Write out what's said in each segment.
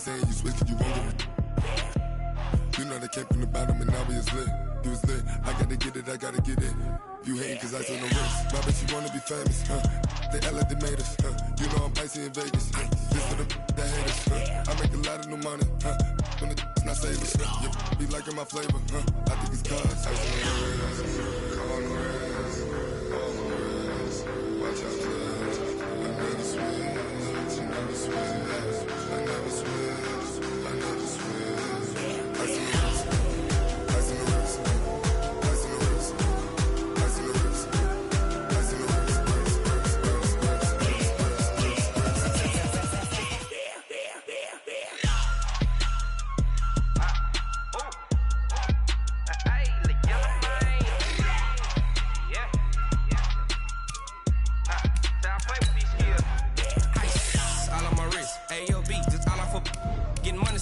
saying you switch, you won't get it. You know they came from the bottom and now we is lit. You was lit, I gotta get it, I gotta get it. You hating cause I took no risks. My bitch, you wanna be famous, They act like they made us, You know I'm icy in Vegas, This for the that hate us, I make a lot of new money, When it's not savers, Be liking my flavor, I think it's cause ice on the wrist, on the wrist, on the wrist. Watch out for this. I never switch, I never switch, I never switch, I never switch. Ice on the wrist, ice on the wrist, ice on the wrist, ice on the wrist, ice on the wrist,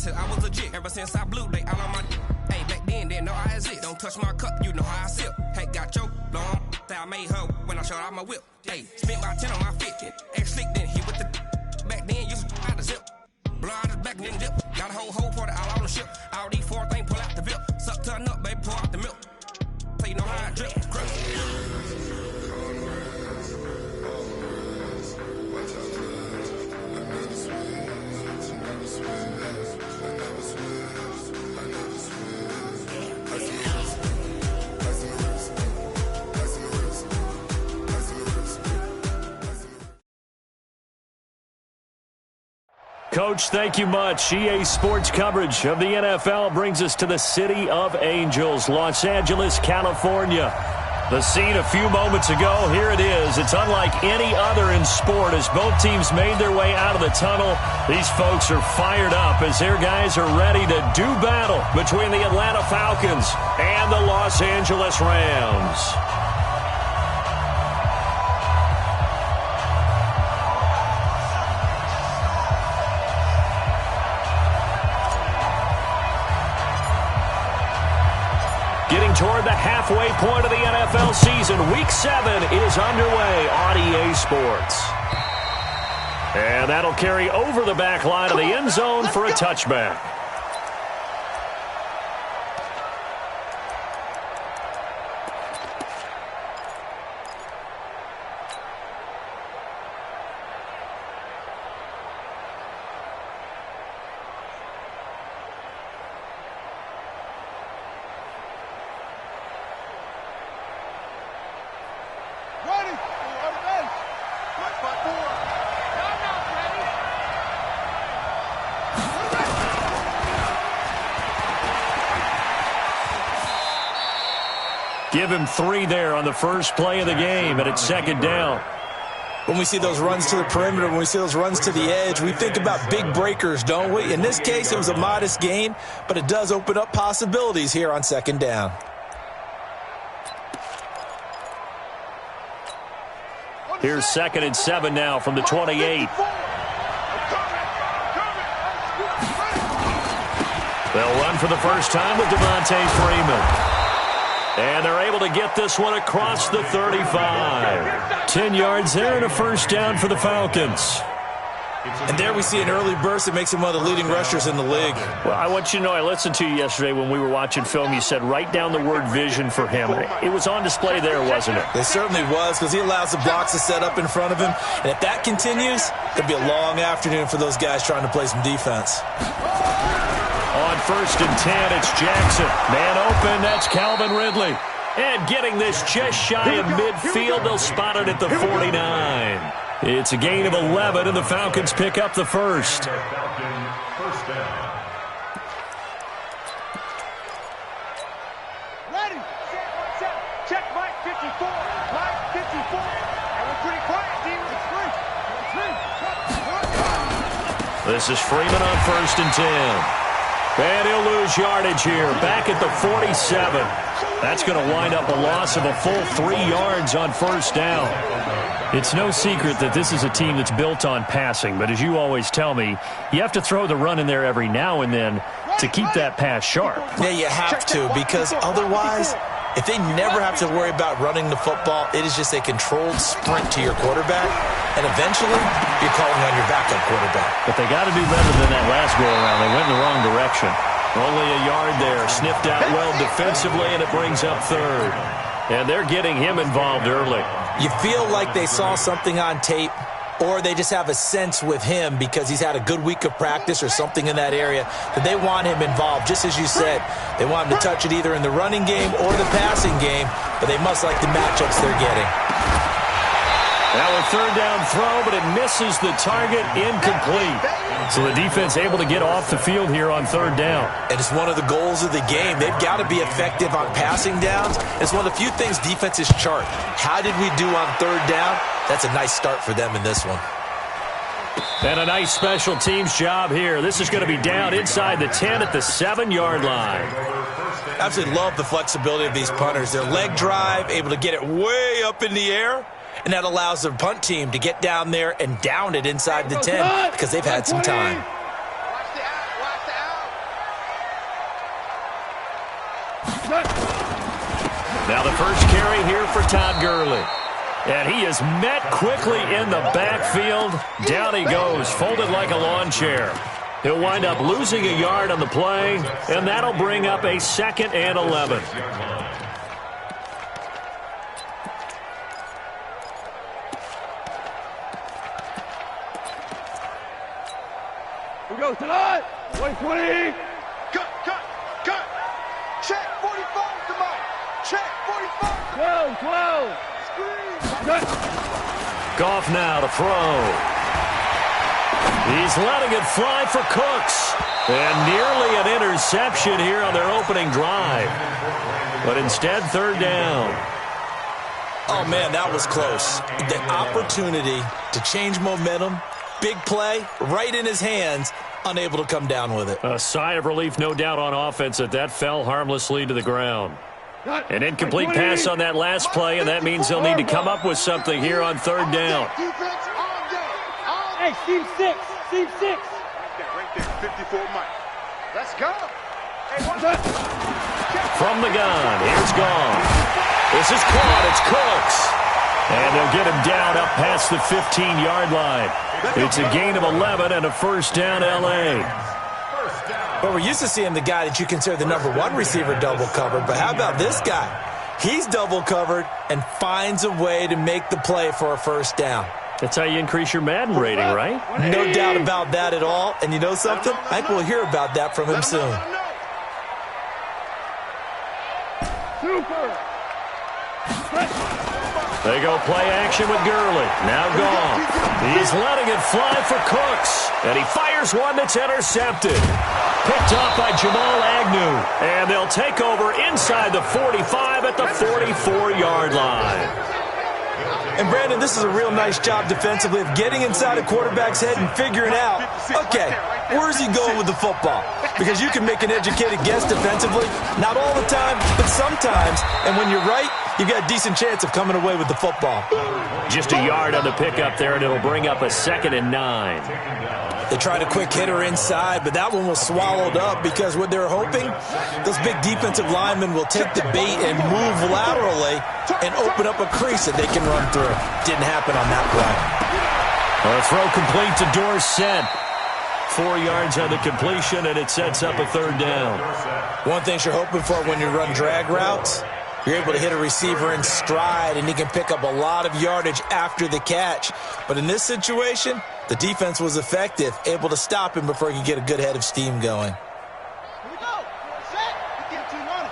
I was legit. Ever since I blew, they all on my hey, back then, didn't know I exist. Don't touch my cup, you know how I sip. Hey, got your long that I made her when I showed out my whip. Hey, spent about 10 on my 50. Ex-slick, then hit with the back then, used to out the zip. Blow out his back, then dip. Got a whole party all on the ship. All these 4 things, pull out the VIP. Suck, turn up, baby, pour out the milk. So you know how I drip. Crush. Coach, thank you much. EA Sports coverage of the NFL brings us to the City of Angels, Los Angeles, California. The scene a few moments ago, here it is. It's unlike any other in sport as both teams made their way out of the tunnel. These folks are fired up as their guys are ready to do battle between the Atlanta Falcons and the Los Angeles Rams. Getting toward the halfway point of the NFL season, Week 7 is underway on EA Sports. And that'll carry over the back line of the end zone for a touchback. Give him 3 there on the first play of the game, and it's second down. When we see those runs to the perimeter, when we see those runs to the edge, we think about big breakers, don't we? In this case, it was a modest gain, but it does open up possibilities here on second down. Here's 2nd and 7 now from the 28. They'll run for the first time with Devontae Freeman. And they're able to get this one across the 35. 10 yards there and a first down for the Falcons. And there we see an early burst that makes him one of the leading rushers in the league. Well, I want you to know, I listened to you yesterday when we were watching film. You said write down the word vision for him. It was on display there, wasn't it? It certainly was, because he allows the blocks to set up in front of him. And if that continues, it'll be a long afternoon for those guys trying to play some defense. On 1st and 10, it's Jackson. Man open, that's Calvin Ridley. And getting this just shy of midfield, they'll spot it at the 49. It's a gain of 11, and the Falcons pick up the first. Ready, set, check Mike 54, Mike 54. And we're pretty quiet, team. It's 3. This is Freeman on 1st and 10. And he'll lose yardage here, back at the 47. That's going to wind up a loss of a full 3 yards on first down. It's no secret that this is a team that's built on passing, but as you always tell me, you have to throw the run in there every now and then to keep that pass sharp. Yeah, you have to, because otherwise, if they never have to worry about running the football, it is just a controlled sprint to your quarterback, and eventually you're calling on your backup quarterback. But they got to do better than that last go-around. They went in the wrong direction. Only a yard there. Sniffed out well defensively, and it brings up third. And they're getting him involved early. You feel like they saw something on tape, or they just have a sense with him because he's had a good week of practice or something in that area that they want him involved. Just as you said, they want him to touch it either in the running game or the passing game, but they must like the matchups they're getting. Now a third down throw, but it misses the target, incomplete. So the defense able to get off the field here on third down. And it's one of the goals of the game. They've got to be effective on passing downs. It's one of the few things defenses chart. How did we do on third down? That's a nice start for them in this one. And a nice special teams job here. This is going to be down inside the 10 at the 7-yard line. Absolutely love the flexibility of these punters. Their leg drive, able to get it way up in the air. And that allows the punt team to get down there and down it inside the 10 because they've had some time. Now the first carry here for Todd Gurley. And he is met quickly in the backfield. Down he goes, folded like a lawn chair. He'll wind up losing a yard on the play, and that'll bring up a 2nd and 11. We go tonight. 2020. Cut. Check 45, come on. Check 45. 12. Screen. Cut. Goff now to throw. He's letting it fly for Cooks. And nearly an interception here on their opening drive. But instead, third down. Oh, man, that was close. The opportunity to change momentum, big play, right in his hands, unable to come down with it. A sigh of relief, no doubt, on offense that fell harmlessly to the ground. An incomplete pass on that last play, and that means they'll need to come up with something here on third down. Hey, Team 6. Right there, 54 Mike. Let's go. Hey, from the gun, here's Goff. This is caught, it's Cooks. And they'll get him down up past the 15-yard line. It's a gain of 11 and a first down, L.A. But we're used to seeing the guy that you consider the number 1 receiver double covered. But how about this guy? He's double covered and finds a way to make the play for a first down. That's how you increase your Madden rating, right? No doubt about that at all. And you know something? I think we'll hear about that from him soon. Super. They go play action with Gurley. Now Goff. He's letting it fly for Cooks. And he fires one that's intercepted. Picked off by Jamal Agnew. And they'll take over inside the 45 at the 44-yard line. And, Brandon, this is a real nice job defensively of getting inside a quarterback's head and figuring out, okay, where's he going with the football? Because you can make an educated guess defensively, not all the time, but sometimes. And when you're right, you've got a decent chance of coming away with the football. Just a yard on the pickup there, and it'll bring up a 2nd and 9. They tried a quick hitter inside, but that one was swallowed up because what they're hoping, those big defensive linemen will take the bait and move laterally and open up a crease that they can run through. Didn't happen on that play. A throw complete to Dorsett. 4 yards on the completion, and it sets up a third down. One thing you're hoping for when you run drag routes, you're able to hit a receiver in stride, and he can pick up a lot of yardage after the catch. But in this situation, the defense was effective, able to stop him before he could get a good head of steam going. Here we go. Set. Get two on it.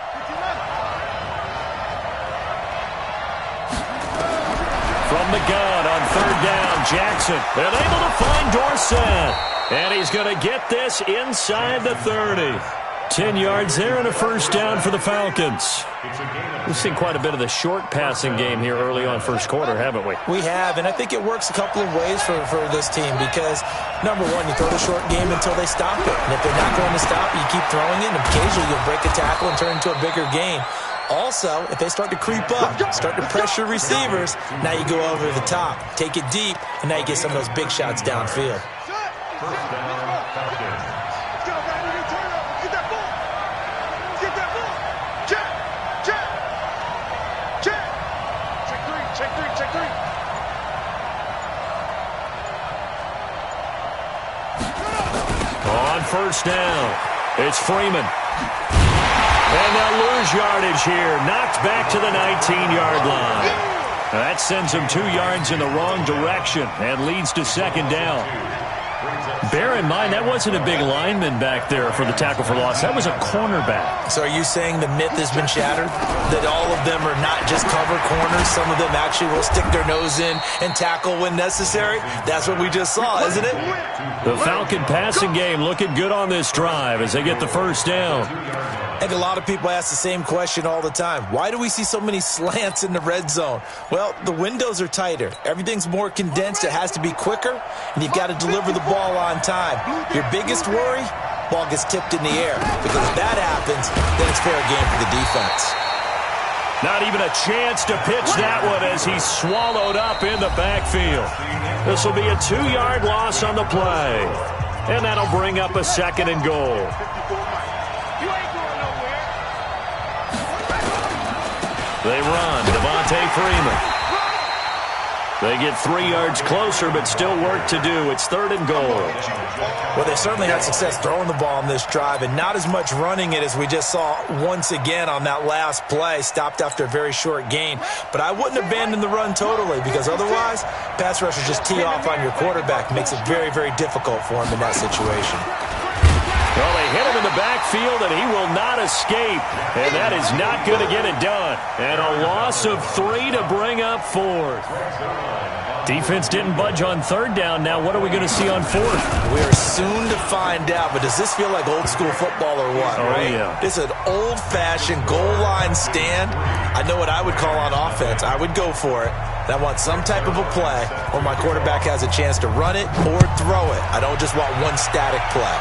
From the gun on third down, Jackson. And able to find Dorsett. And he's going to get this inside the 30. 10 yards there and a first down for the Falcons. We've seen quite a bit of the short passing game here early on first quarter, haven't we? We have, and I think it works a couple of ways for this team because, number one, you throw the short game until they stop it. And if they're not going to stop it, you keep throwing it, and occasionally you'll break a tackle and turn into a bigger gain. Also, if they start to creep up, start to pressure receivers, now you go over the top, take it deep, and now you get some of those big shots downfield. On first down, it's Freeman. And they'll lose yardage here. Knocked back to the 19-yard line. That sends him 2 yards in the wrong direction and leads to second down. Bear in mind, that wasn't a big lineman back there for the tackle for loss. That was a cornerback. So are you saying the myth has been shattered? That all of them are not just cover corners? Some of them actually will stick their nose in and tackle when necessary? That's what we just saw, isn't it? The Falcon passing game looking good on this drive as they get the first down. I think a lot of people ask the same question all the time. Why do we see so many slants in the red zone? Well, the windows are tighter. Everything's more condensed. It has to be quicker, and you've got to deliver the ball on time. Your biggest worry? Ball gets tipped in the air. Because if that happens, then it's fair game for the defense. Not even a chance to pitch that one as he's swallowed up in the backfield. This will be a 2-yard loss on the play. And that'll bring up a second and goal. They run. Devontae Freeman. They get 3 yards closer, but still work to do. It's third and goal. Well, they certainly had success throwing the ball on this drive, and not as much running it as we just saw once again on that last play. Stopped after a very short gain. But I wouldn't abandon the run totally, because otherwise, pass rushers just tee off on your quarterback. Makes it very, very difficult for him in that situation. Well, they hit him in the backfield, and he will not escape. And that is not going to get it done. And a loss of 3 to bring up fourth. Defense didn't budge on third down. Now what are we going to see on fourth? We are soon to find out, but does this feel like old school football or what? Oh, right? Yeah. It's an old-fashioned goal line stand. I know what I would call on offense. I would go for it. And I want some type of a play where my quarterback has a chance to run it or throw it. I don't just want one static play.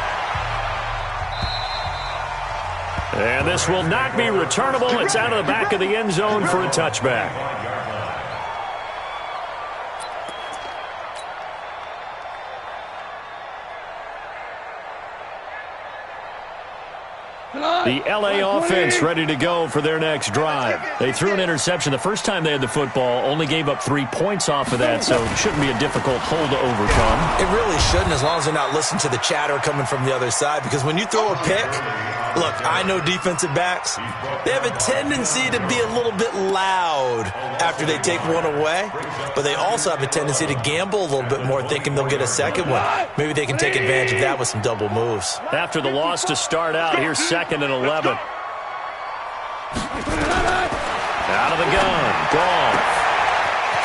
And this will not be returnable. It's out of the back of the end zone for a touchback. The LA offense ready to go for their next drive. They threw an interception the first time they had the football, only gave up 3 points off of that, so it shouldn't be a difficult hole to overcome. It really shouldn't, as long as they're not listening to the chatter coming from the other side, because when you throw a pick, look, I know defensive backs, they have a tendency to be a little bit loud after they take one away, but they also have a tendency to gamble a little bit more, thinking they'll get a second one. Maybe they can take advantage of that with some double moves. After the loss to start out, here's second and 11. Out of the gun, Goff.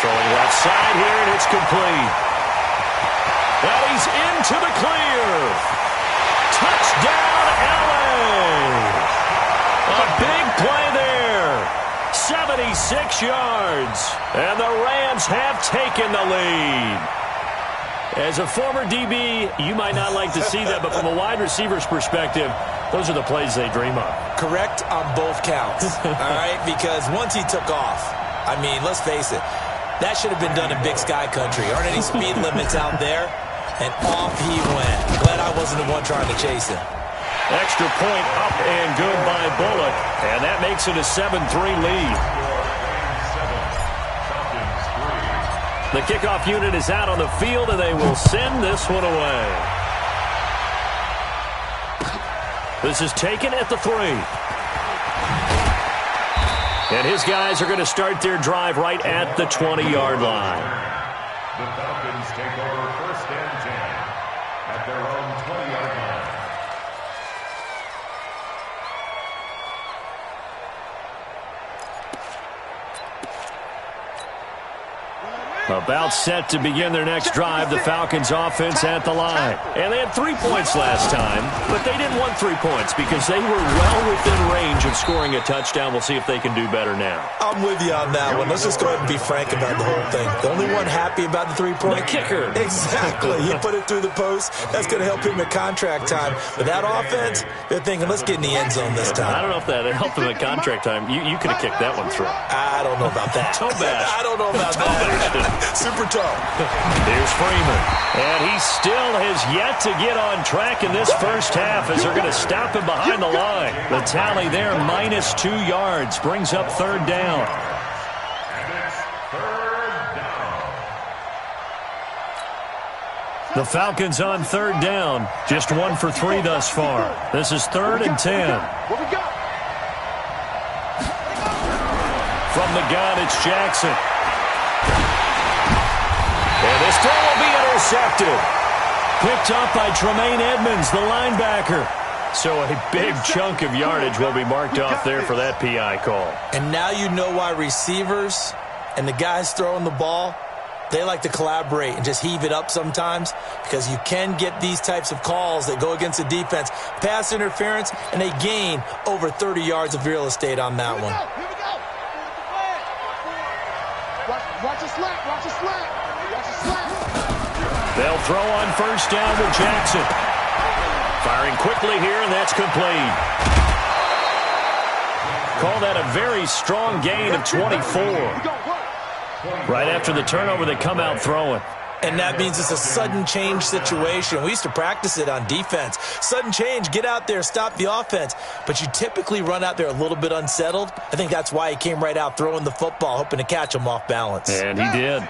Throwing left side here, and it's complete. And he's into the clear. Touchdown, LA. A big play there. 76 yards. And the Rams have taken the lead. As a former DB, you might not like to see that, but from a wide receiver's perspective, those are the plays they dream of. Correct on both counts, all right? Because once he took off, I mean, let's face it, that should have been done in Big Sky Country. Aren't any speed limits out there? And off he went. Glad I wasn't the one trying to chase him. Extra point up and good by Bullock, and that makes it a 7-3 lead. The kickoff unit is out on the field, and they will send this one away. This is taken at the 3. And his guys are going to start their drive right at the 20-yard line. The Falcons take over first and 10 at their own 20-yard line. About set to begin their next drive, the Falcons offense at the line. And they had 3 points last time, but they didn't want 3 points because they were well within range of scoring a touchdown. We'll see if they can do better now. I'm with you on that one. Let's just go ahead and be frank about the whole thing. The only one happy about the 3-point? The kicker. Exactly. He put it through the post. That's going to help him at contract time. But that offense, they're thinking, let's get in the end zone this time. I don't know if that helped him at contract time. You could have kicked that one through. I don't know about that. Toe bash. I don't know about that. Super toe. Here's Freeman. And he still has yet to get on track in this first half as they're going to stop him behind the line. The tally there, -2 yards, brings up third down. The Falcons on third down. Just 1 for 3 thus far. This is 3rd and 10. What we got? From the gun, it's Jackson. And this throw will be intercepted. Picked up by Tremaine Edmonds, the linebacker. So a big chunk of yardage will be marked off there for that PI call. And now you know why receivers and the guys throwing the ball, they like to collaborate and just heave it up sometimes, because you can get these types of calls that go against the defense. Pass interference, and they gain over 30 yards of real estate on that one. Here we go. Watch the slack. Watch the slack. Watch the slack. They'll throw on first down with Jackson. Firing quickly here, and that's complete. Call that a very strong gain of 24. Right after the turnover, they come out throwing. And that means it's a sudden change situation. We used to practice it on defense. Sudden change, get out there, stop the offense. But you typically run out there a little bit unsettled. I think that's why he came right out throwing the football, hoping to catch him off balance. And he did.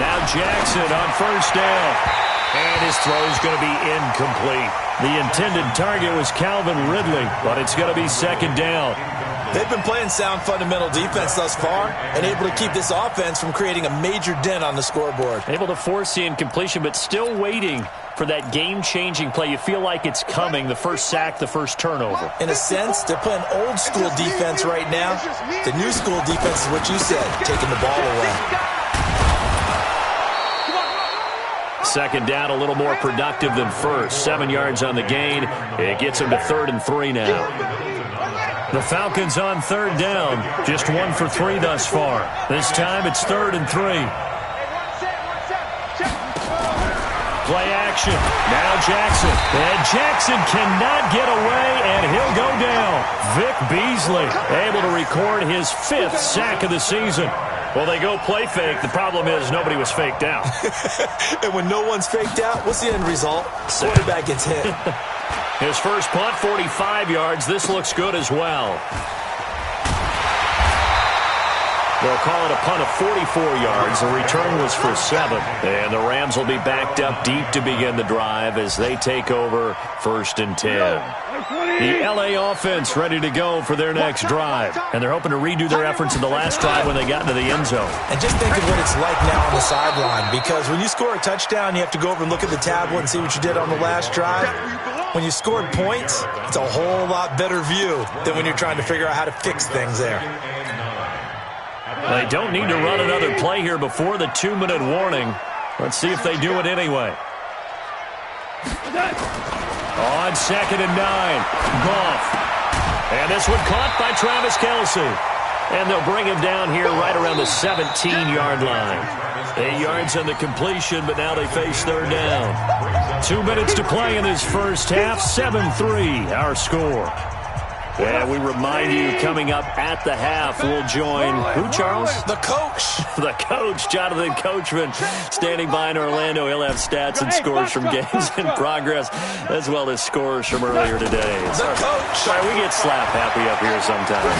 Now Jackson on first down. And his throw is going to be incomplete. The intended target was Calvin Ridley, but it's going to be second down. They've been playing sound fundamental defense thus far and able to keep this offense from creating a major dent on the scoreboard. Able to force the incompletion, but still waiting for that game-changing play. You feel like it's coming, the first sack, the first turnover. In a sense, they're playing old-school defense right now. The new-school defense is what you said, taking the ball away. Second down, a little more productive than first. 7 yards on the gain. It gets them to 3rd and 3 now. The Falcons on third down. Just 1 for 3 thus far. This time it's 3rd and 3. Play action. Now Jackson. And Jackson cannot get away, and he'll go down. Vic Beasley able to record his 5th sack of the season. Well, they go play fake. The problem is nobody was faked out. And when no one's faked out, what's the end result? Quarterback gets hit. His first punt, 45 yards. This looks good as well. They'll call it a punt of 44 yards. The return was for 7. And the Rams will be backed up deep to begin the drive as they take over 1st and 10. The L.A. offense ready to go for their next drive. And they're hoping to redo their efforts in the last drive when they got into the end zone. And just think of what it's like now on the sideline, because when you score a touchdown, you have to go over and look at the tablet and see what you did on the last drive. When you scored points, it's a whole lot better view than when you're trying to figure out how to fix things there. They don't need to run another play here before the 2-minute warning. Let's see if they do it anyway. On 2nd and 9, Goff. And this one caught by Travis Kelce. And they'll bring him down here right around the 17-yard line. 8 yards on the completion, but now they face 3rd down. 2 minutes to play in this first half. 7-3, our score. And we remind you, coming up at the half, we'll join who, Charles? The coach. The coach, Jonathan Coachman, standing by in Orlando. He'll have stats and scores from games in progress, as well as scores from earlier today. The coach. Sorry, we get slap happy up here sometimes.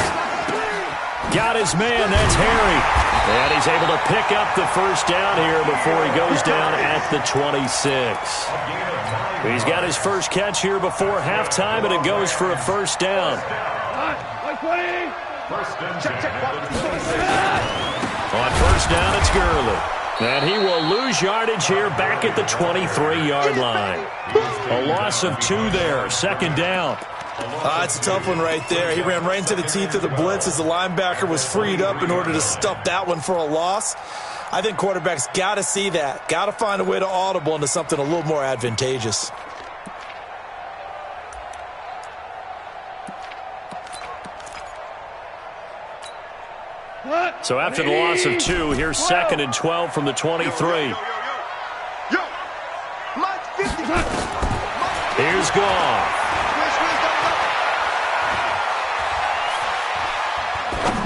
Got his man, that's Harry. And he's able to pick up the first down here before he goes down at the 26. He's got his first catch here before halftime, and it goes for a first down. On first down, it's Gurley. And he will lose yardage here back at the 23-yard line. A loss of 2 there, 2nd down. It's a tough one right there. He ran right into the teeth of the blitz as the linebacker was freed up in order to stuff that one for a loss. I think quarterbacks got to see that. Got to find a way to audible into something a little more advantageous. So after the loss of 2, here's 2nd and 12 from the 23. Here's Goff.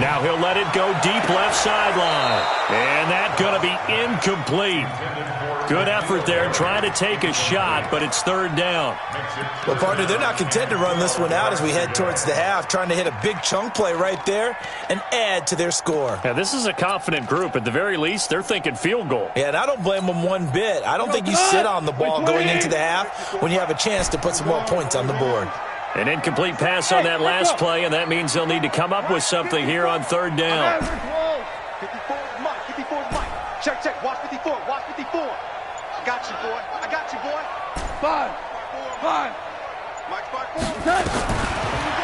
Now he'll let it go deep left sideline. And that's going to be incomplete. Good effort there trying to take a shot, but it's third down. Well, partner, they're not content to run this one out as we head towards the half, trying to hit a big chunk play right there and add to their score. Yeah, this is a confident group. At the very least, they're thinking field goal. Yeah, and I don't blame them one bit. I don't think you sit on the ball going into the half when you have a chance to put some more points on the board. An incomplete pass on that last play, and that means they'll need to come up with something here on third down. 54 Mike. 54 Mike. Check, check. Watch 54. Watch 54. I got you, boy. I got you, boy. 5. Mike, 5.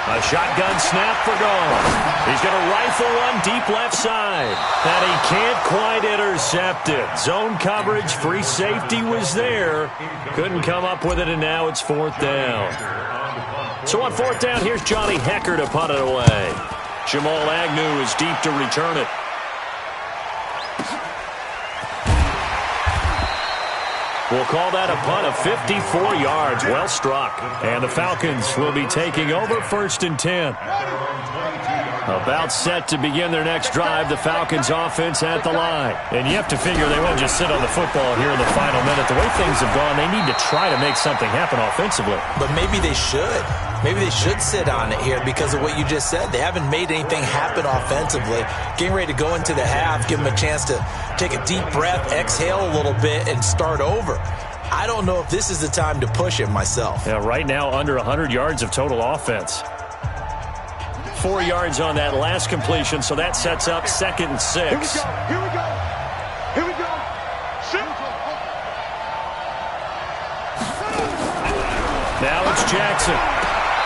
A shotgun snap for gone. He's going to rifle one deep left side. And he can't quite intercept it. Zone coverage, free safety was there. Couldn't come up with it, and now it's fourth down. So on fourth down, here's Johnny Hecker to punt it away. Jamal Agnew is deep to return it. We'll call that a punt of 54 yards. Well struck. And the Falcons will be taking over first and 10. About set to begin their next drive, the Falcons offense at the line. And you have to figure they won't just sit on the football here in the final minute. The way things have gone, they need to try to make something happen offensively. But maybe they should. Maybe they should sit on it here because of what you just said. They haven't made anything happen offensively. Getting ready to go into the half, give them a chance to take a deep breath, exhale a little bit, and start over. I don't know if this is the time to push it myself. Yeah, right now under 100 yards of total offense. 4 yards on that last completion, so that sets up 2nd and 6. Here we go. Here we go. Shoot. Now it's Jackson.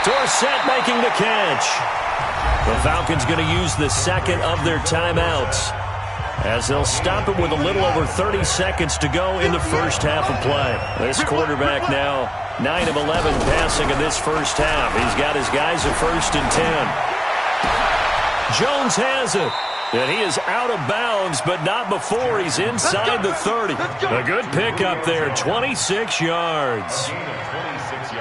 Dorsett making the catch. The Falcons going to use the second of their timeouts as they'll stop it with a little over 30 seconds to go in the first half of play. This quarterback now 9 of 11 passing in this first half. He's got his guys at 1st and 10. Jones has it. And he is out of bounds, but not before he's inside the 30. A good pickup there, 26 yards.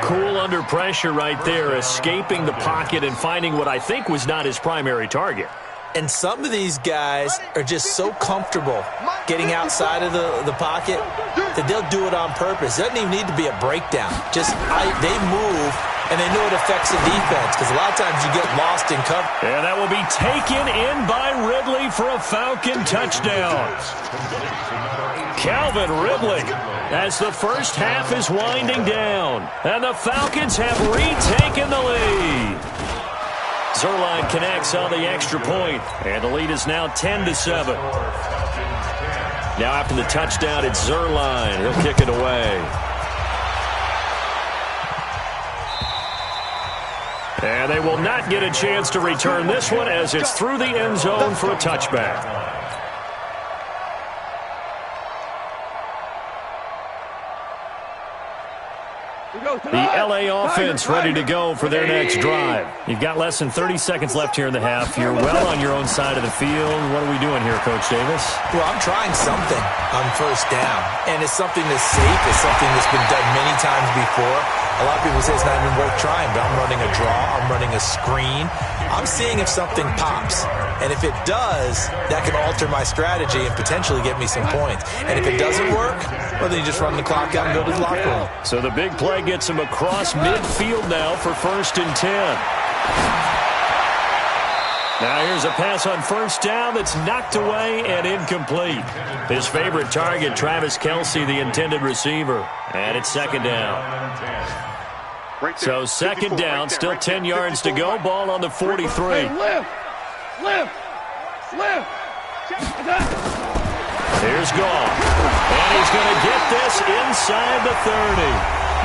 Cool under pressure right there, escaping the pocket and finding what I think was not his primary target. And some of these guys are just so comfortable getting outside of the pocket that they'll do it on purpose. It doesn't even need to be a breakdown. They move, and they know it affects the defense because a lot of times you get lost in cover. And that will be taken in by Ridley for a Falcon touchdown. Calvin Ridley as the first half is winding down. And the Falcons have retaken the lead. Zuerlein connects on the extra point, and the lead is now 10-7. Now after the touchdown, it's Zuerlein. He'll kick it away. And they will not get a chance to return this one as it's through the end zone for a touchback. The LA offense ready to go for their next drive. You've got less than 30 seconds left here in the half. You're well on your own side of the field. What are we doing here, Coach Davis? Well, I'm trying something on first down, and it's something that's safe. It's something that's been done many times before. A lot of people say it's not even worth trying, but I'm running a draw. I'm running a screen. I'm seeing if something pops. And if it does, that can alter my strategy and potentially get me some points. And if it doesn't work, well, then you just run the clock out and go to the locker room. So the big play gets him across midfield now for 1st and 10. Now here's a pass on first down that's knocked away and incomplete. His favorite target, Travis Kelce, the intended receiver. And it's 2nd down. So 2nd down, still 10 yards to go. Ball on the 43. Here's Goff. And he's going to get this inside the 30.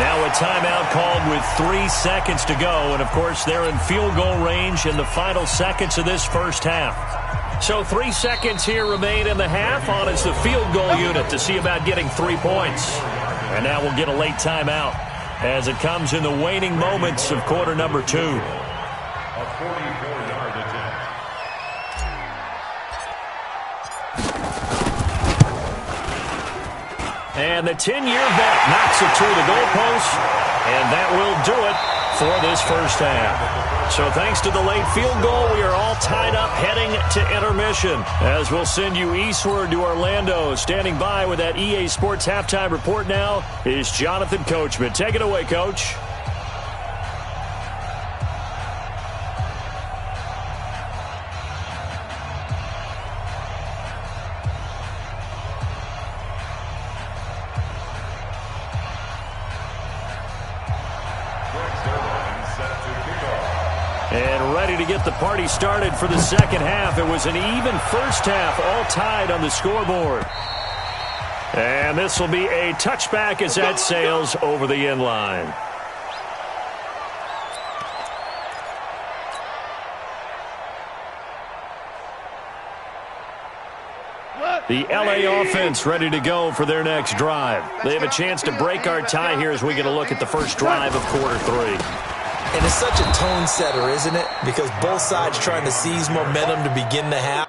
Now a timeout called with 3 seconds to go. And, of course, they're in field goal range in the final seconds of this first half. So 3 seconds here remain in the half on as the field goal unit to see about getting 3 points. And now we'll get a late timeout as it comes in the waning moments of quarter number 2. A 44-yard attempt. And the 10-year vet knocks it through the goalpost, and that will do it for this first half. So thanks to the late field goal, we are all tied up heading to intermission. As we'll send you eastward to Orlando. Standing by with that EA Sports halftime report now is Jonathan Coachman. Take it away, Coach. And ready to get the party started for the second half. It was an even first half, all tied on the scoreboard. And this will be a touchback as that sails over the end line. The LA offense ready to go for their next drive. They have a chance to break our tie here as we get a look at the first drive of quarter 3. And it's such a tone setter, isn't it? Because both sides trying to seize momentum to begin the half.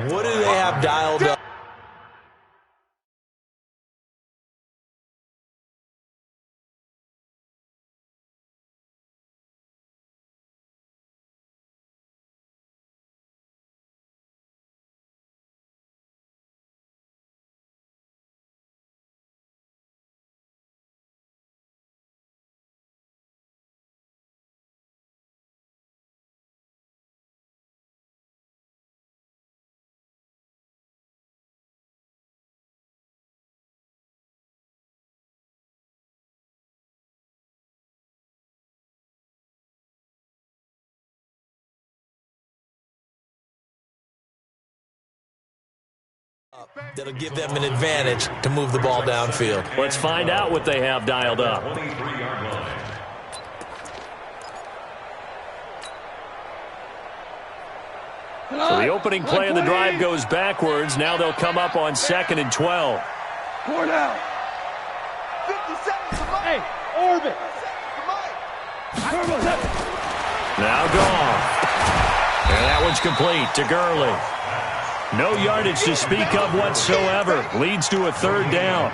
What do they have dialed up? That'll give them an advantage to move the ball downfield. Let's find out what they have dialed up. So the opening play of the drive goes backwards. Now they'll come up on 2nd and 12. 4 down. 50 seconds. Hey, orbit. Now gone. And that one's complete to Gurley. No yardage to speak of whatsoever. Leads to a 3rd down.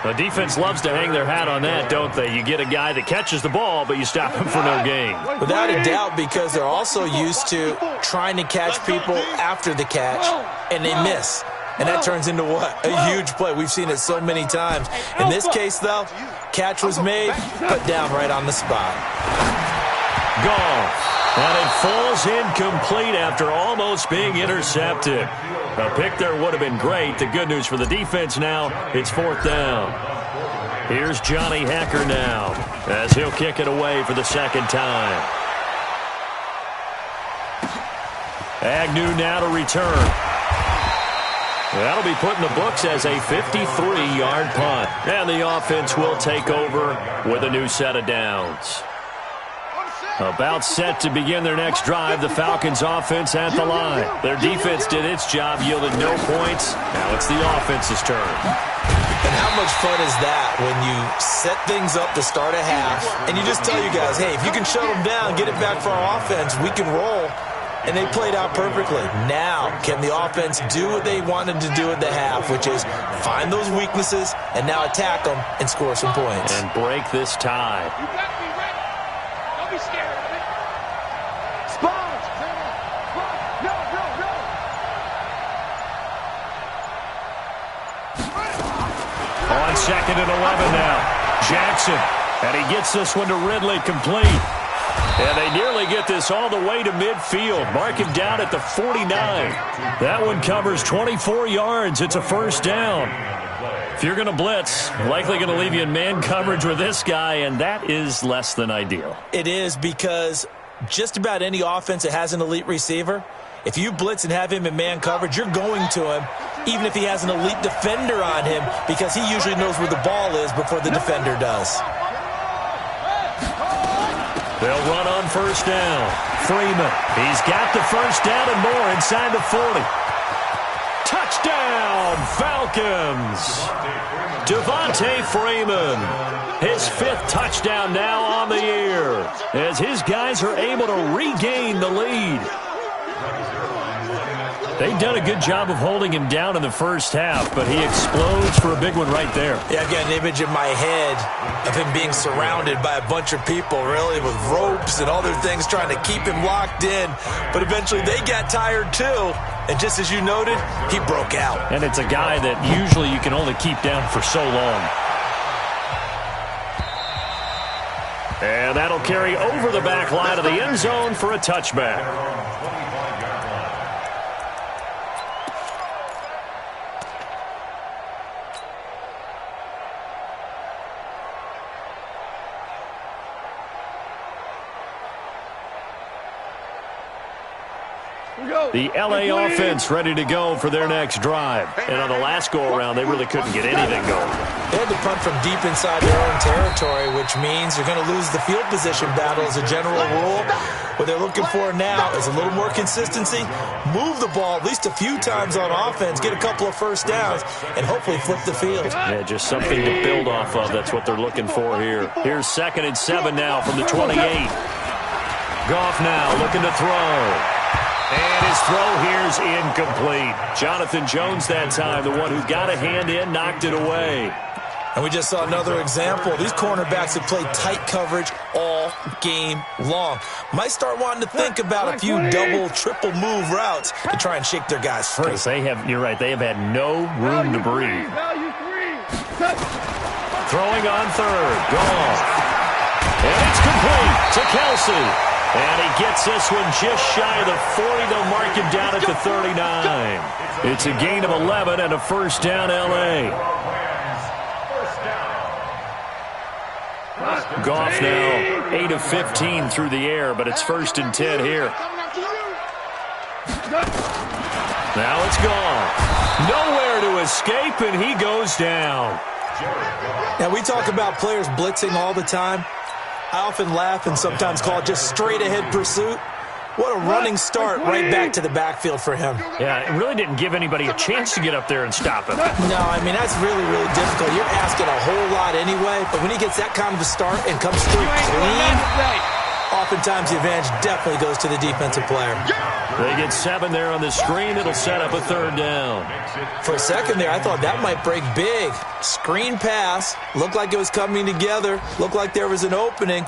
The defense loves to hang their hat on that, don't they? You get a guy that catches the ball, but you stop him for no gain. Without a doubt, because they're also used to trying to catch people after the catch, and they miss. And that turns into what? A huge play. We've seen it so many times. In this case, though, catch was made, put down right on the spot. Gone. And it falls incomplete after almost being intercepted. A pick there would have been great. The good news for the defense now, it's 4th down. Here's Johnny Hecker now as he'll kick it away for the 2nd time. Agnew now to return. That'll be put in the books as a 53-yard punt. And the offense will take over with a new set of downs. About set to begin their next drive, the Falcons offense at the line. Their defense did its job, yielded no points. Now it's the offense's turn. And how much fun is that when you set things up to start a half, and you just tell you guys, hey, if you can shut them down, get it back for our offense, we can roll. And they played out perfectly. Now, can the offense do what they wanted to do at the half, which is find those weaknesses and now attack them and score some points. And break this tie. You got to be ready. Don't be scared of it. Sponge. No. On 2nd and 11 now. Jackson. And he gets this one to Ridley complete. And they nearly get this all the way to midfield. Mark him down at the 49. That one covers 24 yards. It's a 1st down. If you're going to blitz, likely going to leave you in man coverage with this guy, and that is less than ideal. It is, because just about any offense that has an elite receiver, if you blitz and have him in man coverage, you're going to him, even if he has an elite defender on him, because he usually knows where the ball is before the defender does. They'll run on 1st down. Freeman. He's got the 1st down and more inside the 40. Touchdown, Falcons. Devontae Freeman, his 5th touchdown now on the year, as his guys are able to regain the lead. They've done a good job of holding him down in the first half, but he explodes for a big one right there. Yeah, I've got an image in my head of him being surrounded by a bunch of people, really, with ropes and other things trying to keep him locked in. But eventually they got tired too. And just as you noted, he broke out. And it's a guy that usually you can only keep down for so long. And that'll carry over the back line of the end zone for a touchback. The L.A. offense ready to go for their next drive. And on the last go-around, they really couldn't get anything going. They had to punt from deep inside their own territory, which means you're going to lose the field position battle as a general rule. What they're looking for now is a little more consistency, move the ball at least a few times on offense, get a couple of first downs, and hopefully flip the field. Yeah, just something to build off of. That's what they're looking for here. Here's 2nd and 7 now from the 28. Goff now looking to throw. And his throw here's incomplete. Jonathan Jones that time, the one who got a hand in, knocked it away. And we just saw another example. These cornerbacks have played tight coverage all game long. Might start wanting to think about a few double, triple move routes to try and shake their guys free. You're right, they have had no room to breathe. Throwing on 3rd, Goff. And it's complete to Kelsey. And he gets this one just shy of the 40. They'll mark him down at the 39. It's a gain of 11 and a first down, L.A. Goff now 8 of 15 through the air, but it's 1st and 10 here. Now it's gone. Nowhere to escape, and he goes down. Now, we talk about players blitzing all the time. I often laugh and sometimes call it just straight-ahead pursuit. What a running start right back to the backfield for him. Yeah, it really didn't give anybody a chance to get up there and stop him. No, I mean, that's really, really difficult. You're asking a whole lot anyway, but when he gets that kind of a start and comes through clean, oftentimes the advantage definitely goes to the defensive player. They get 7 there on the screen. It'll set up a 3rd down. For a second there, I thought that might break big. Screen pass. Looked like it was coming together. Looked like there was an opening.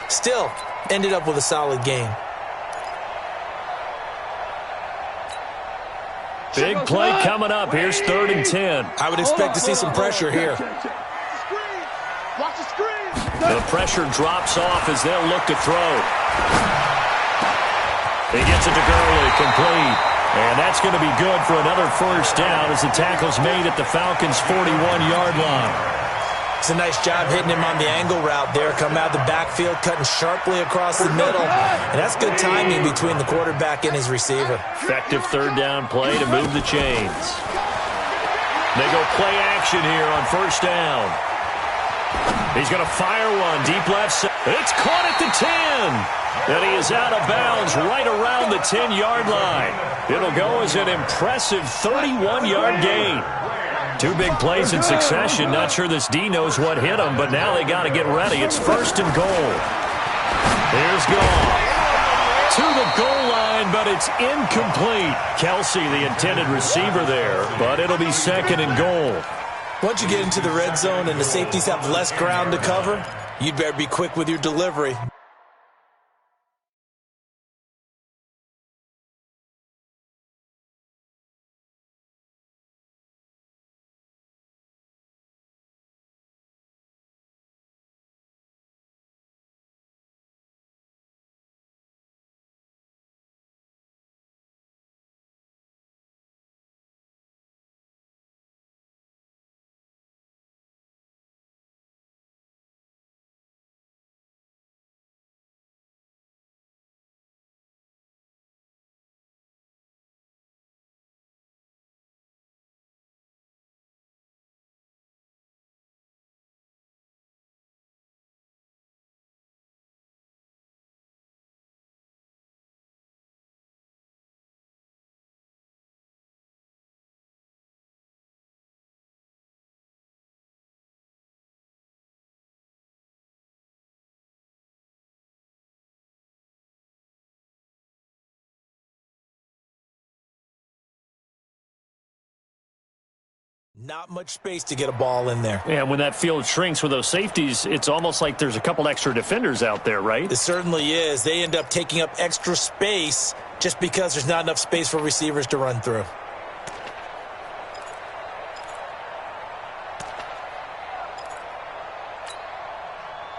Still, ended up with a solid gain. Big play coming up. Here's 3rd and 10. I would expect to see some pressure here. The pressure drops off as they'll look to throw. He gets it to Gurley, complete. And that's going to be good for another first down as the tackle's made at the Falcons' 41-yard line. It's a nice job hitting him on the angle route there. Come out of the backfield, cutting sharply across the middle. And that's good timing between the quarterback and his receiver. Effective 3rd down play to move the chains. They go play action here on 1st down. He's going to fire one deep left side. It's caught at the 10. And he is out of bounds right around the 10-yard line. It'll go as an impressive 31-yard gain. 2 big plays in succession. Not sure this D knows what hit him, but now they got to get ready. It's 1st and goal. Here's Goff. To the goal line, but it's incomplete. Kelsey, the intended receiver there, but it'll be 2nd and goal. Once you get into the red zone and the safeties have less ground to cover, you'd better be quick with your delivery. Not much space to get a ball in there. And when that field shrinks with those safeties, it's almost like there's a couple extra defenders out there, right? It certainly is. They end up taking up extra space just because there's not enough space for receivers to run through.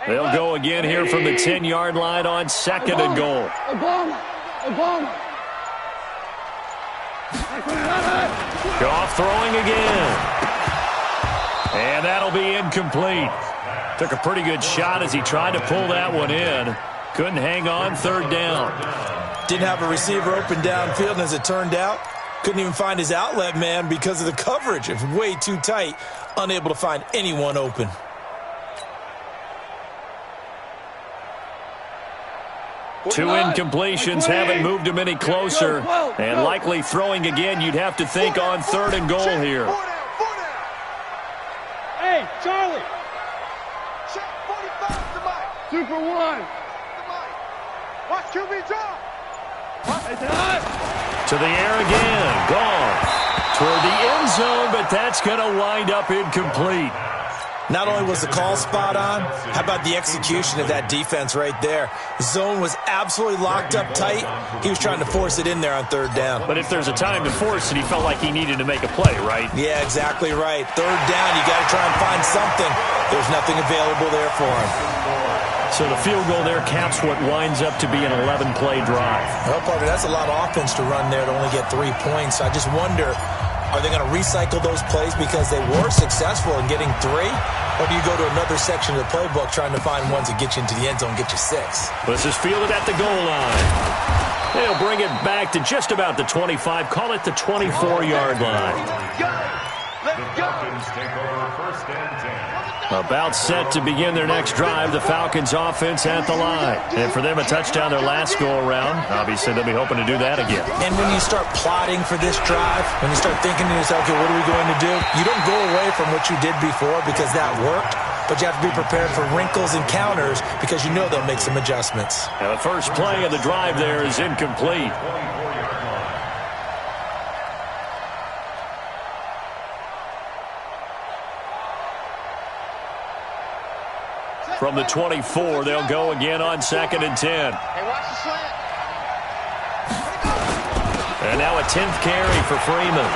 They'll go again here from the 10-yard line on 2nd and goal. Goff throwing again. And that'll be incomplete. Took a pretty good shot as he tried to pull that one in. Couldn't hang on, 3rd down. Didn't have a receiver open downfield, and as it turned out, couldn't even find his outlet man because of the coverage. It was way too tight, unable to find anyone open. Two incompletions haven't moved him any closer. And likely throwing again, you'd have to think on 3rd and goal here. Hey, Charlie. Check 45 to Mike. Super 1. Watch QB drop. To the air again. Gone. Toward the end zone, but that's going to wind up incomplete. Not only was the call spot on, how about the execution of that defense right there? The zone was absolutely locked up tight. He was trying to force it in there on 3rd down. But if there's a time to force it, he felt like he needed to make a play, right? Yeah, exactly right. 3rd down, you got to try and find something. There's nothing available there for him. So the field goal there caps what winds up to be an 11-play drive. Well, partner, that's a lot of offense to run there to only get 3 points. I just wonder, are they going to recycle those plays because they were successful in getting 3? Or do you go to another section of the playbook trying to find ones that get you into the end zone, get you 6? This is fielded at the goal line. They'll bring it back to just about the 25. Call it the 24-yard line. The Falcons take over 1st and 10. About set to begin their next drive, the Falcons offense at the line. And for them, a touchdown their last go-around. Obviously, they'll be hoping to do that again. And when you start plotting for this drive, when you start thinking to yourself, okay, what are we going to do? You don't go away from what you did before because that worked, but you have to be prepared for wrinkles and counters because you know they'll make some adjustments. Now, the first play of the drive there is incomplete. From the 24, they'll go again on 2nd and 10. Hey, watch the slant. And now a 10th carry for Freeman.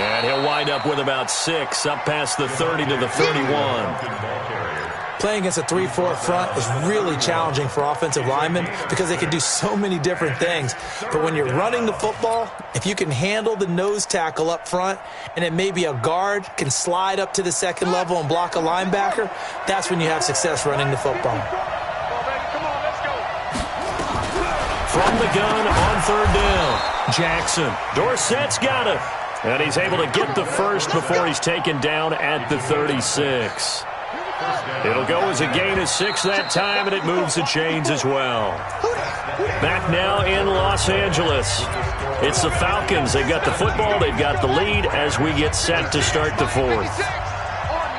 And he'll wind up with about 6, up past the 30 to the 31. Playing against a 3-4 front is really challenging for offensive linemen because they can do so many different things. But when you're running the football, if you can handle the nose tackle up front and then maybe a guard can slide up to the 2nd level and block a linebacker, that's when you have success running the football. From the gun on 3rd down, Jackson. Dorsett's got it. And he's able to get the first before he's taken down at the 36. It'll go as a gain of 6 that time, and it moves the chains as well. Back now in Los Angeles. It's the Falcons. They've got the football. They've got the lead as we get set to start the 4th.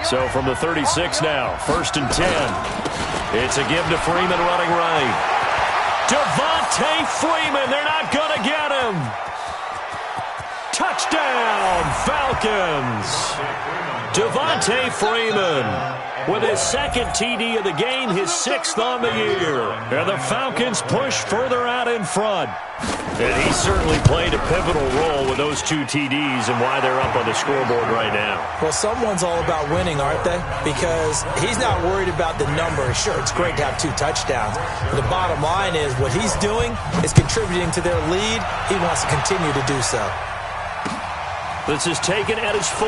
So from the 36 now, 1st and 10. It's a give to Freeman running right. Devontae Freeman. They're not going to get him. Touchdown, Falcons. Devontae Freeman with his 2nd TD of the game, his 6th on the year. And the Falcons push further out in front. And he certainly played a pivotal role with those 2 TDs and why they're up on the scoreboard right now. Well, someone's all about winning, aren't they? Because he's not worried about the number. Sure, it's great to have 2 touchdowns. But the bottom line is what he's doing is contributing to their lead. He wants to continue to do so. This is taken at his 4.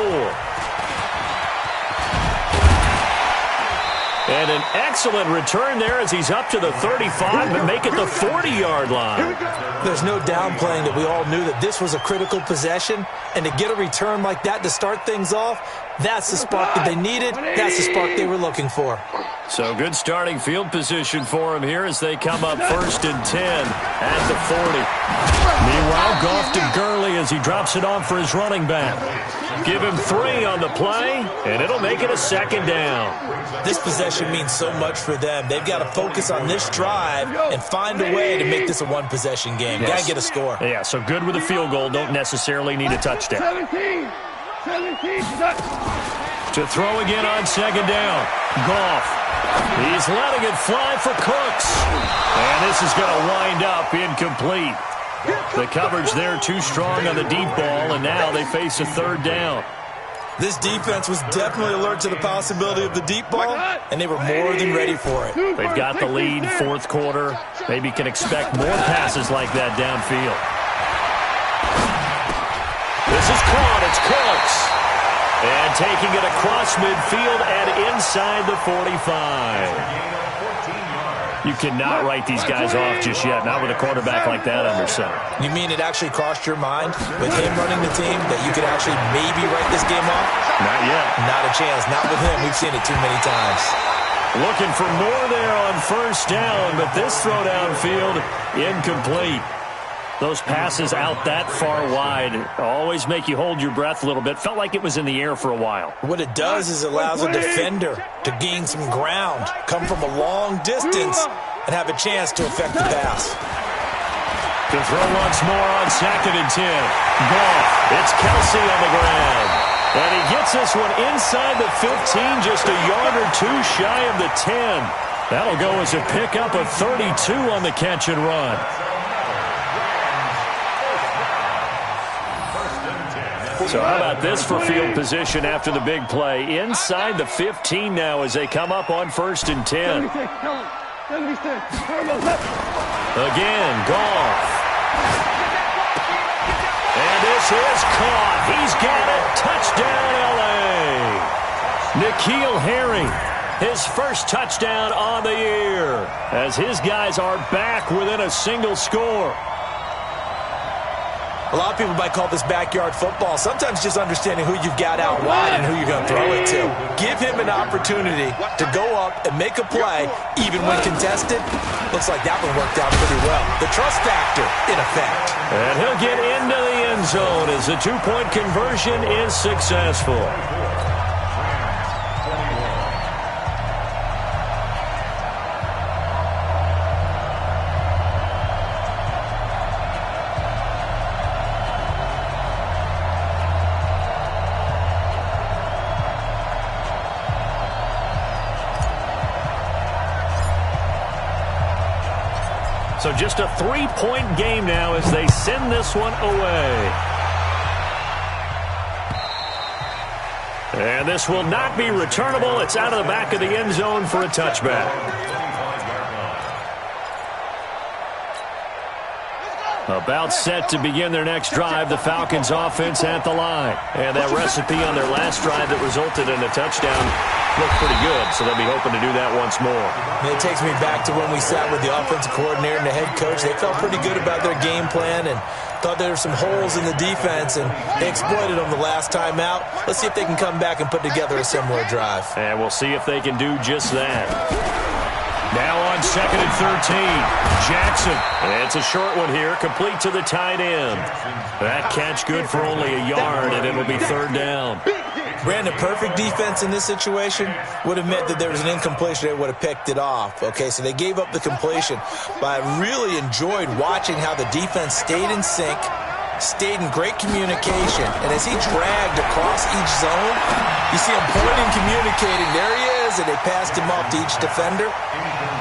And an excellent return there as he's up to the 35 and make it the 40-yard line. There's no downplaying that we all knew that this was a critical possession, and to get a return like that to start things off, that's the spark that they needed. That's the spark they were looking for. So good starting field position for him here as they come up 1st and 10 at the 40. Meanwhile, Goff to Gurley as he drops it off for his running back. Give him 3 on the play, and it'll make it a 2nd down. This possession means so much for them. They've got to focus on this drive and find a way to make this a one-possession game. Yes. Got to get a score. Yeah, so good with a field goal. Don't necessarily need a touchdown. 17. To throw again on second down. Goff. He's letting it fly for Cooks. And this is going to wind up incomplete. The coverage there too strong on the deep ball, and now they face a third down. This defense was definitely alert to the possibility of the deep ball, and they were more than ready for it. They've got the lead, fourth quarter. Maybe can expect more passes like that downfield. This is caught. It's Cooks. And taking it across midfield and inside the 45. You cannot write these guys off just yet, not with a quarterback like that under center. You mean it actually crossed your mind with him running the team that you could actually maybe write this game off? Not yet. Not a chance. Not with him. We've seen it too many times. Looking for more there on first down, but this throw downfield incomplete. Those passes out that far wide always make you hold your breath a little bit. Felt like it was in the air for a while. What it does is it allows a defender to gain some ground, come from a long distance, and have a chance to affect the pass. To throw once more on 2nd and 10. Goff. It's Kelsey on the ground. And he gets this one inside the 15, just a yard or two shy of the 10. That'll go as a pickup of 32 on the catch and run. So how about this for field position after the big play? Inside the 15 now as they come up on 1st and 10. Again, Goff. And this is caught. He's got it. Touchdown, L.A. N'Keal Harry, his first touchdown on the year, as his guys are back within a single score. A lot of people might call this backyard football. Sometimes just understanding who you've got out wide and who you're going to throw it to. Give him an opportunity to go up and make a play, even when contested. Looks like that one worked out pretty well. The trust factor in effect. And he'll get into the end zone as the two-point conversion is successful. So just a three-point game now as they send this one away. And this will not be returnable. It's out of the back of the end zone for a touchback. About set to begin their next drive, the Falcons offense at the line. And that recipe on their last drive that resulted in a touchdown looked pretty good, so they'll be hoping to do that once more. And it takes me back to when we sat with the offensive coordinator and the head coach. They felt pretty good about their game plan and thought there were some holes in the defense, and they exploited them the last time out. Let's see if they can come back and put together a similar drive. And we'll see if they can do just that. Now on 2nd and 13, Jackson. And it's a short one here, complete to the tight end. That catch good for only a yard, and it'll be 3rd down. Brandon, perfect defense in this situation would have meant that there was an incompletion. They would have picked it off. Okay, so they gave up the completion. But I really enjoyed watching how the defense stayed in sync, stayed in great communication. And as he dragged across each zone, you see him pointing, communicating. There he is, and they passed him off to each defender.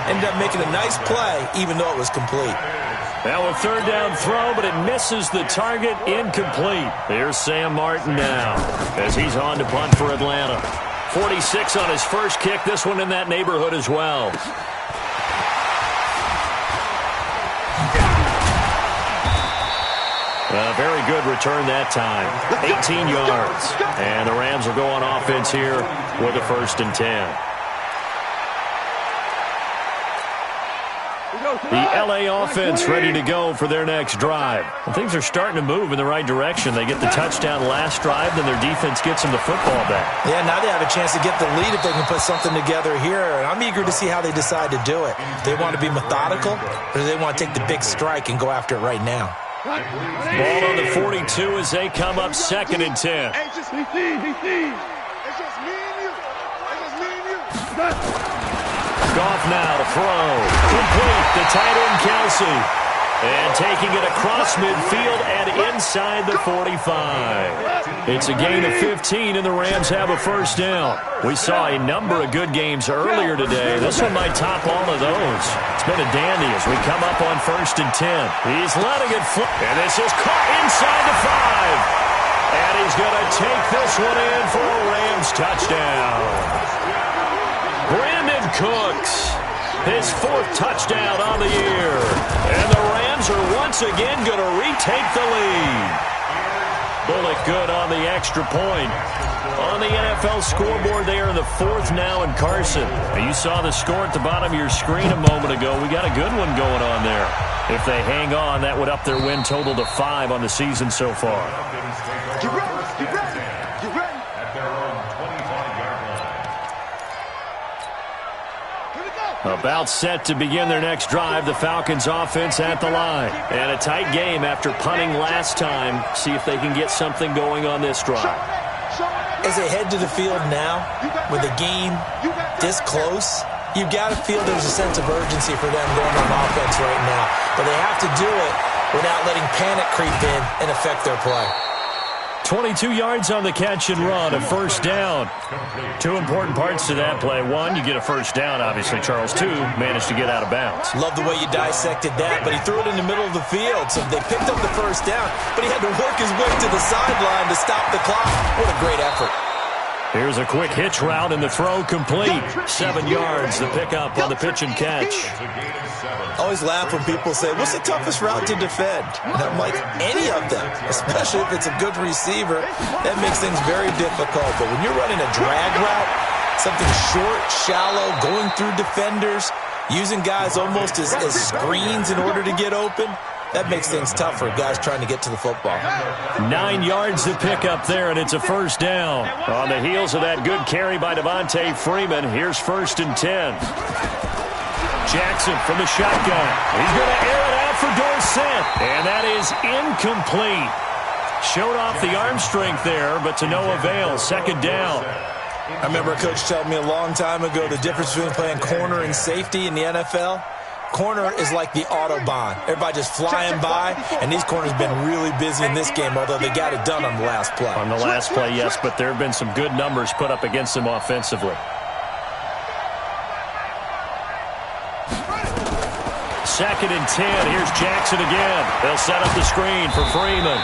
Ended up making a nice play, even though it was complete. Now a 3rd down throw, but it misses the target, incomplete. Here's Sam Martin now as he's on to punt for Atlanta. 46 on his first kick, this one in that neighborhood as well. A very good return that time. 18 yards. And the Rams will go on offense here with a 1st and 10. The L.A. offense ready to go for their next drive. And things are starting to move in the right direction. They get the touchdown last drive, then their defense gets them the football back. Yeah, now they have a chance to get the lead if they can put something together here. And I'm eager to see how they decide to do it. Do they want to be methodical, or do they want to take the big strike and go after it right now? Ball on the 42 as they come up 2nd and 10. Hey, just me. It's just me and you. It's just me and you. Goff now to throw. Complete to tight end Kelsey. And taking it across midfield and inside the 45. It's a gain of 15, and the Rams have a first down. We saw a number of good games earlier today. This one might top all of those. It's been a dandy as we come up on 1st and 10. He's letting it fly, and this is caught inside the 5. And he's going to take this one in for a Rams touchdown. Brandon Cooks, his 4th touchdown on the year. And the Rams are once again going to retake the lead. Bullock good on the extra point. On the NFL scoreboard there in the 4th now in Carson. You saw the score at the bottom of your screen a moment ago. We got a good one going on there. If they hang on, that would up their win total to 5 on the season so far. Get ready, get ready, get ready. At their own 25-yard line. Here we go. About set to begin their next drive, the Falcons offense at the line. And a tight game after punting last time. See if they can get something going on this drive. As they head to the field now, with the game this close, you've got to feel there's a sense of urgency for them going on offense right now. But they have to do it without letting panic creep in and affect their play. 22 yards on the catch and run, a first down. 2 important parts to that play. 1, you get a first down, obviously. Charles, 2, managed to get out of bounds. Love the way you dissected that, but he threw it in the middle of the field. So they picked up the first down, but he had to work his way to the sideline to stop the clock. What a great effort. Here's a quick hitch route, and the throw complete. 7 yards, the pickup on the pitch and catch. I always laugh when people say, what's the toughest route to defend? And I'm like, any of them, especially if it's a good receiver. That makes things very difficult. But when you're running a drag route, something short, shallow, going through defenders, using guys almost as screens in order to get open, that makes things tough for guys trying to get to the football. 9 yards to pick up there, and it's a first down. On the heels of that good carry by Devontae Freeman, here's 1st and 10. Jackson from the shotgun. He's going to air it out for Dorsett, and that is incomplete. Showed off the arm strength there, but to no avail. 2nd down. I remember a coach telling me a long time ago the difference between playing corner and safety in the NFL. Corner is like the Autobahn. Everybody just flying by, and these corners have been really busy in this game, although they got it done on the last play. On the last play, yes, but there have been some good numbers put up against them offensively. 2nd and 10. Here's Jackson again. They'll set up the screen for Freeman.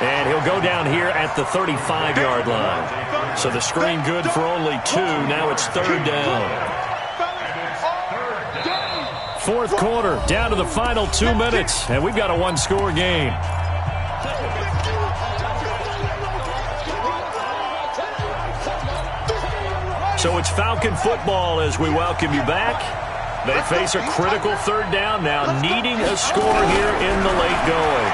And he'll go down here at the 35-yard line. So the screen good for only 2. Now it's 3rd down. 4th quarter, down to the final 2 minutes, and we've got a 1-score game. So it's Falcon football as we welcome you back. They face a critical 3rd down now, needing a score here in the late going.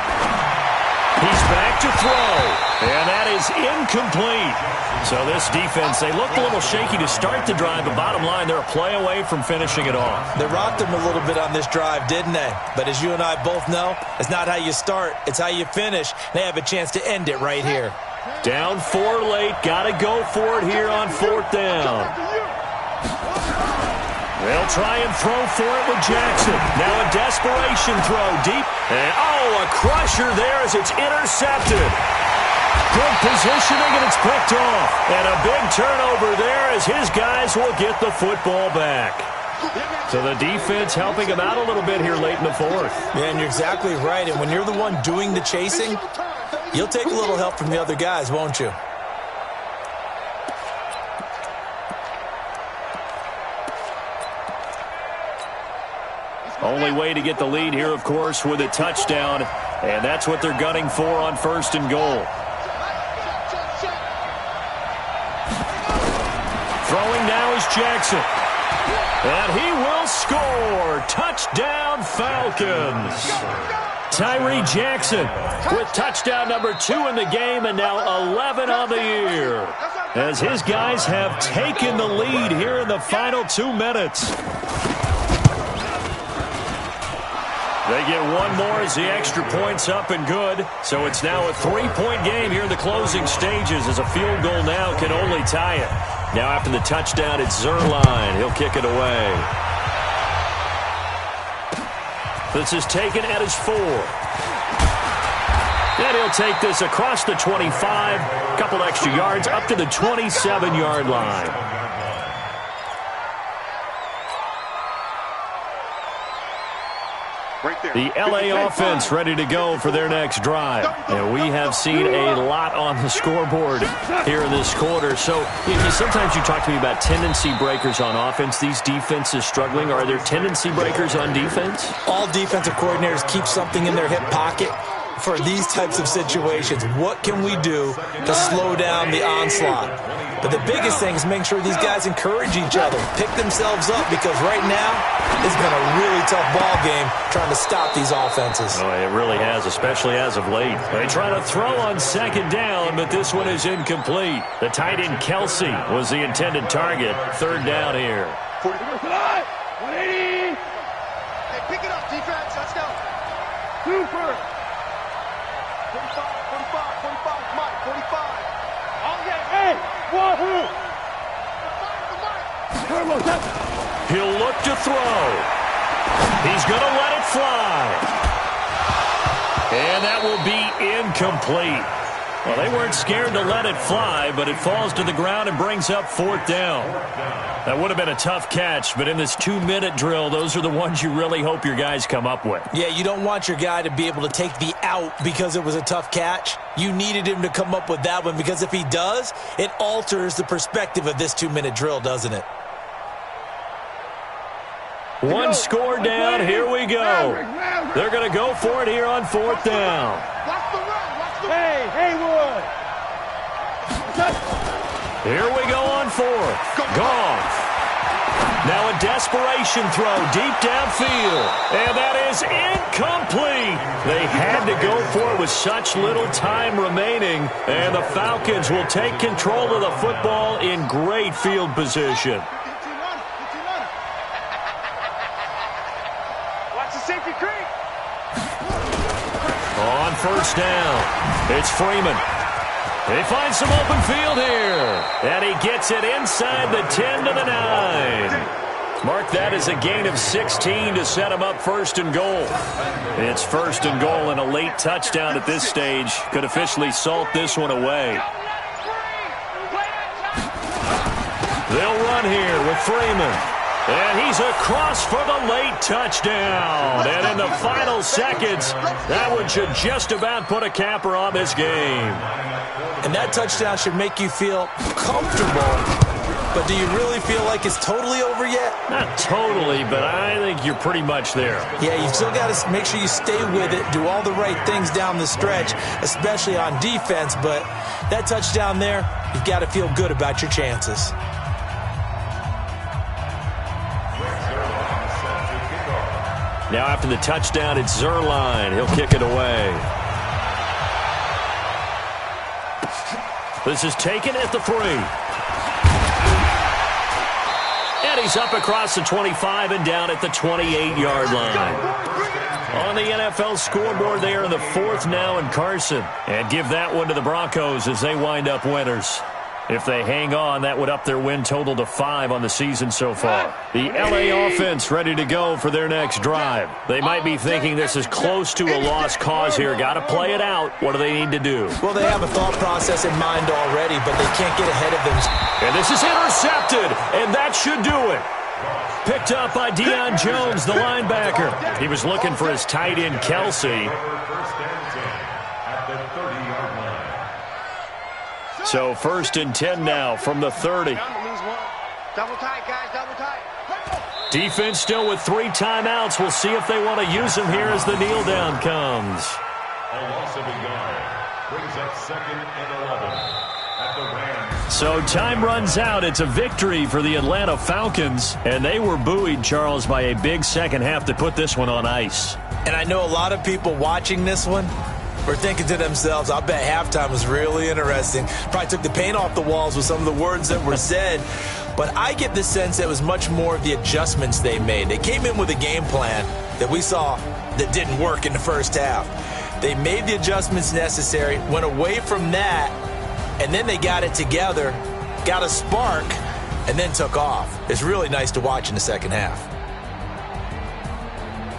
He's back to throw, and that is incomplete. So this defense, they looked a little shaky to start the drive, but bottom line, they're a play away from finishing it off. They rocked them a little bit on this drive, didn't they? But as you and I both know, it's not how you start, it's how you finish. They have a chance to end it right here. Down 4 late, got to go for it here on 4th down. They'll try and throw for it with Jackson. Now a desperation throw deep. And, a crusher there as it's intercepted. Good positioning, and it's picked off. And a big turnover there as his guys will get the football back. So the defense helping him out a little bit here late in the 4th. Yeah, and you're exactly right. And when you're the one doing the chasing, you'll take a little help from the other guys, won't you? Only way to get the lead here, of course, with a touchdown. And that's what they're gunning for on 1st and goal. Throwing now is Jackson. And he will score. Touchdown, Falcons. Tyree Jackson with touchdown number 2 in the game, and now 11 on the year, as his guys have taken the lead here in the final 2 minutes. They get one more as the extra point's up and good. So it's now a 3-point game here in the closing stages, as a field goal now can only tie it. Now after the touchdown, it's Zerline. He'll kick it away. This is taken at his 4. And he'll take this across the 25, a couple extra yards, up to the 27-yard line. The LA offense ready to go for their next drive. And we have seen a lot on the scoreboard here in this quarter. So sometimes you talk to me about tendency breakers on offense. These defenses struggling. Are there tendency breakers on defense? All defensive coordinators keep something in their hip pocket for these types of situations. What can we do to slow down the onslaught? But the biggest thing is making sure these guys encourage each other, pick themselves up, because right now it's been a really tough ball game trying to stop these offenses. Oh, it really has, especially as of late. They try to throw on second down, but this one is incomplete. The tight end Kelsey was the intended target. Third down here. 180. Hey, pick it up, defense. Let's go. Super. 45, 45, Mike, 45. Okay, hey, wahoo! He'll look to throw. He's going to let it fly. And that will be incomplete. Well, they weren't scared to let it fly, but it falls to the ground and brings up 4th down. That would have been a tough catch, but in this 2-minute drill, those are the ones you really hope your guys come up with. Yeah, you don't want your guy to be able to take the out because it was a tough catch. You needed him to come up with that one, because if he does, it alters the perspective of this 2-minute drill, doesn't it? One score down, here we go. They're going to go for it here on 4th down. Hey, Haywood! Here we go on 4th. Goff. Now a desperation throw deep downfield. And that is incomplete. They had to go for it with such little time remaining. And the Falcons will take control of the football in great field position. Watch the safety creep. On 1st down, it's Freeman. He finds some open field here. And he gets it inside the 10 to the 9. Mark that as a gain of 16 to set him up 1st and goal. It's 1st and goal, and a late touchdown at this stage could officially salt this one away. They'll run here with Freeman. And he's across for the late touchdown. And in the final seconds, that one should just about put a capper on this game. And that touchdown should make you feel comfortable. But do you really feel like it's totally over yet? Not totally, but I think you're pretty much there. Yeah, you've still got to make sure you stay with it, do all the right things down the stretch, especially on defense. But that touchdown there, you've got to feel good about your chances. Now after the touchdown, it's Zerline. He'll kick it away. This is taken at the 3. And he's up across the 25 and down at the 28-yard line. On the NFL scoreboard, they are in the 4th now in Carson. And give that one to the Broncos as they wind up winners. If they hang on, that would up their win total to 5 on the season so far. The LA offense ready to go for their next drive. They might be thinking this is close to a lost cause here. Got to play it out. What do they need to do? Well, they have a thought process in mind already, but they can't get ahead of them. And this is intercepted, and that should do it. Picked up by Deion Jones, the linebacker. He was looking for his tight end, Kelsey. So 1st and 10 now from the 30. Double tight, guys, double tight. Defense still with 3 timeouts. We'll see if they want to use them here as the kneel down comes. A loss of a yard brings up 2nd and 11 at the Rams. So time runs out. It's a victory for the Atlanta Falcons. And they were buoyed, Charles, by a big second half to put this one on ice. And I know a lot of people watching this one were thinking to themselves, I bet halftime was really interesting. Probably took the paint off the walls with some of the words that were said. But I get the sense that it was much more of the adjustments they made. They came in with a game plan that we saw that didn't work in the first half. They made the adjustments necessary, went away from that, and then they got it together, got a spark, and then took off. It's really nice to watch in the second half.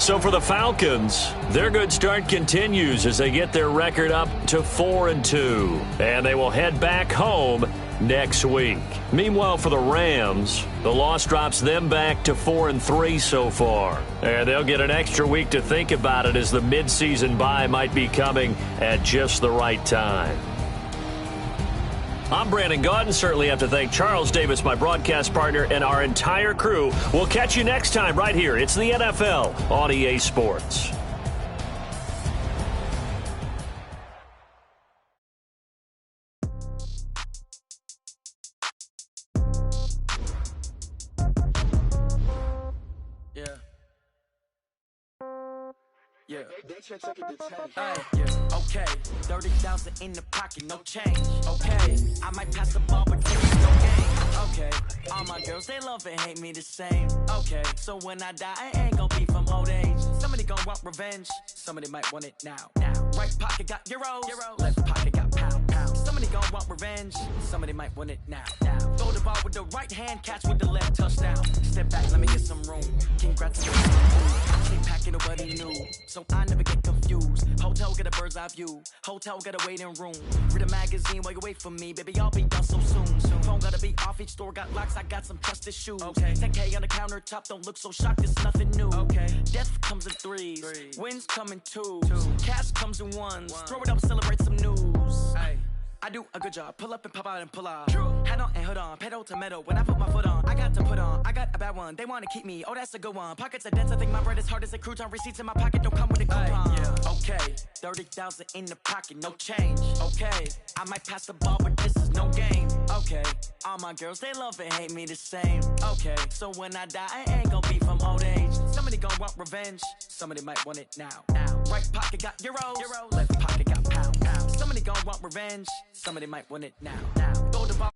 So for the Falcons, their good start continues as they get their record up to 4-2. And they will head back home next week. Meanwhile, for the Rams, the loss drops them back to 4-3 so far. And they'll get an extra week to think about it as the midseason bye might be coming at just the right time. I'm Brandon Gaudin. Certainly have to thank Charles Davis, my broadcast partner, and our entire crew. We'll catch you next time right here. It's the NFL on EA Sports. Yeah. Okay. 30,000 in the pocket, no change. Okay. I might pass the ball, but it's no game. Okay. All my girls, they love and hate me the same. Okay. So when I die, I ain't gonna be from old age. Somebody gonna want revenge. Somebody might want it now. Right pocket got euros. Left pocket got pound. Somebody gonna want revenge. Somebody might want it now. Throw the ball with the right hand, catch with the left, touchdown. Step back, let me get some room. Congrats to the keep packing, nobody knew. So I never get confused. Hotel get a bird's eye view. Hotel get a waiting room. Read a magazine while you wait for me. Baby, I'll be done so soon. Phone gotta be off, each store got locks. I got some trusted shoes. Okay. 10K on the countertop, don't look so shocked, it's nothing new. Okay. Death comes in threes. Wins come in twos. Cash comes in ones. Throw it up, celebrate some news. Ay. I do a good job. Pull up and pop out and pull out. Head on and hood on. Pedal to metal. When I put my foot on, I got to put on. I got a bad one. They want to keep me. Oh, that's a good one. Pockets are dense. I think my bread is hard as a crouton. Receipts in my pocket don't come with a coupon. Yeah. Okay. 30,000 in the pocket. No change. Okay. I might pass the ball, but this is no game. Okay. All my girls, they love and hate me the same. Okay. So when I die, I ain't gonna be from old age. Somebody gonna want revenge. Somebody might want it now. Right pocket got euros. Left pocket got pound. Somebody gonna want revenge. Somebody might want it now. Throw the ball.